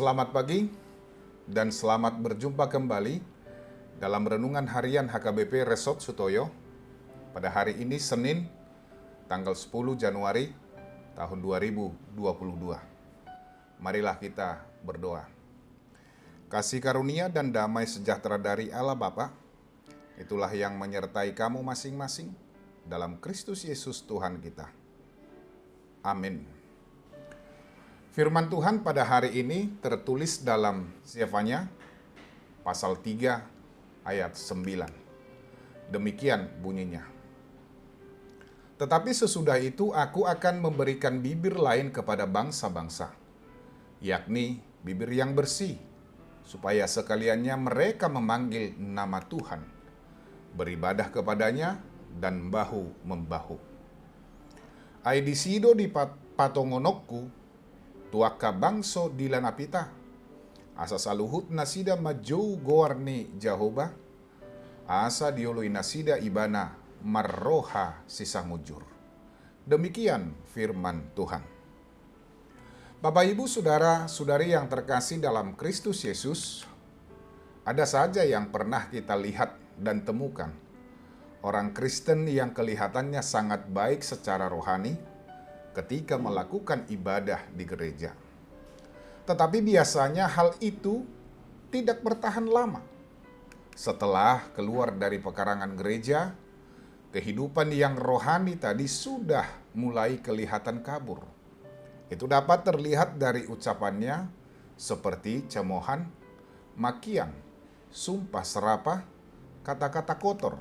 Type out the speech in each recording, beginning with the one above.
Selamat pagi dan selamat berjumpa kembali dalam Renungan Harian HKBP Resort Sutoyo pada hari ini Senin tanggal 10 Januari tahun 2022. Marilah kita berdoa. Kasih karunia dan damai sejahtera dari Allah Bapa, itulah yang menyertai kamu masing-masing dalam Kristus Yesus Tuhan kita. Amin. Firman Tuhan pada hari ini tertulis dalam Zefanya pasal 3 ayat 9. Demikian bunyinya. Tetapi sesudah itu aku akan memberikan bibir lain kepada bangsa-bangsa, yakni bibir yang bersih, supaya sekaliannya mereka memanggil nama Tuhan, beribadah kepadanya dan bahu-membahu. Ai disido di patongonokku, tuaka bangso di lanapita, asa saluhut nasida majou goarni Jehovah, asa diului nasida ibana marroha sisamujur. Demikian firman Tuhan. Bapak, Ibu, Saudara-saudari yang terkasih dalam Kristus Yesus, ada saja yang pernah kita lihat dan temukan orang Kristen yang kelihatannya sangat baik secara rohani ketika melakukan ibadah di gereja. Tetapi biasanya hal itu tidak bertahan lama. Setelah keluar dari pekarangan gereja, kehidupan yang rohani tadi sudah mulai kelihatan kabur. Itu dapat terlihat dari ucapannya seperti cemoohan, makian, sumpah serapah, kata-kata kotor,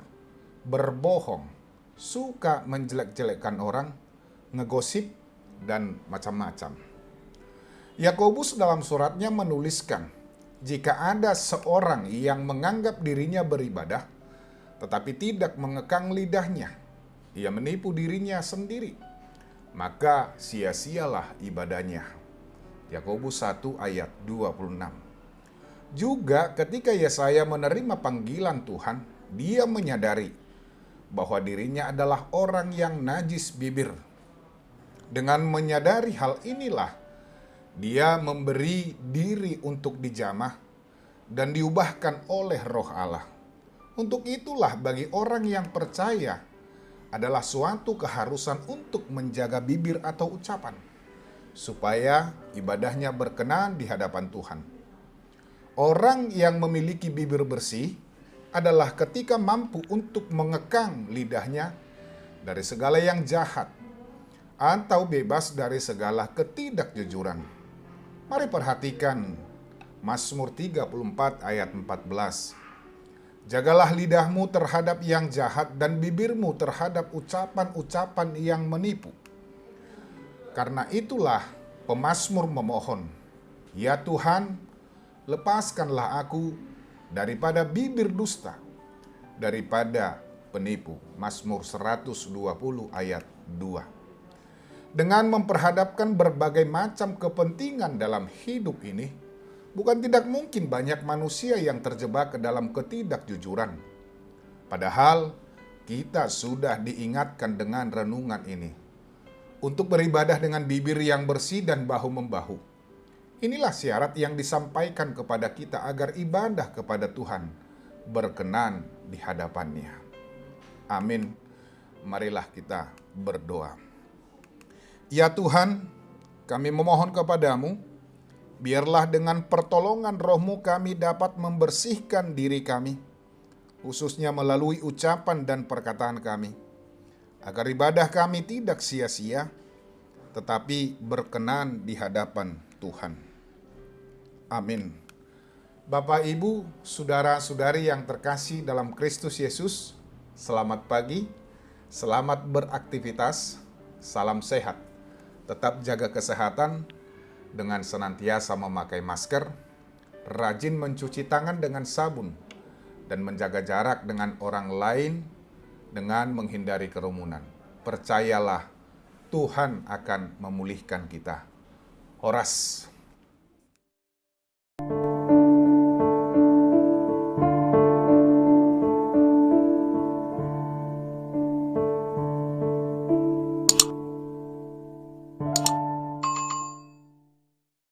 berbohong, suka menjelek-jelekkan orang, ngegosip, dan macam-macam. Yakobus dalam suratnya menuliskan, jika ada seorang yang menganggap dirinya beribadah, tetapi tidak mengekang lidahnya, ia menipu dirinya sendiri, maka sia-sialah ibadahnya. Yakobus 1 ayat 26. Juga ketika Yesaya menerima panggilan Tuhan, dia menyadari bahwa dirinya adalah orang yang najis bibir. Dengan menyadari hal inilah, dia memberi diri untuk dijamah dan diubahkan oleh Roh Allah. Untuk itulah bagi orang yang percaya adalah suatu keharusan untuk menjaga bibir atau ucapan, supaya ibadahnya berkenan di hadapan Tuhan. Orang yang memiliki bibir bersih adalah ketika mampu untuk mengekang lidahnya dari segala yang jahat, atau bebas dari segala ketidakjujuran. Mari perhatikan Mazmur 34 ayat 14. Jagalah lidahmu terhadap yang jahat dan bibirmu terhadap ucapan-ucapan yang menipu. Karena itulah pemazmur memohon, ya Tuhan, lepaskanlah aku daripada bibir dusta, daripada penipu. Mazmur 120 ayat 2. Dengan memperhadapkan berbagai macam kepentingan dalam hidup ini, bukan tidak mungkin banyak manusia yang terjebak ke dalam ketidakjujuran. Padahal kita sudah diingatkan dengan renungan ini untuk beribadah dengan bibir yang bersih dan bahu-membahu. Inilah syarat yang disampaikan kepada kita agar ibadah kepada Tuhan berkenan di hadapannya. Amin. Marilah kita berdoa. Ya Tuhan, kami memohon kepadamu, biarlah dengan pertolongan Roh-Mu kami dapat membersihkan diri kami, khususnya melalui ucapan dan perkataan kami, agar ibadah kami tidak sia-sia, tetapi berkenan di hadapan Tuhan. Amin. Bapak, Ibu, Saudara-saudari yang terkasih dalam Kristus Yesus, selamat pagi, selamat beraktivitas, salam sehat. Tetap jaga kesehatan dengan senantiasa memakai masker, rajin mencuci tangan dengan sabun, dan menjaga jarak dengan orang lain dengan menghindari kerumunan. Percayalah, Tuhan akan memulihkan kita. Horas.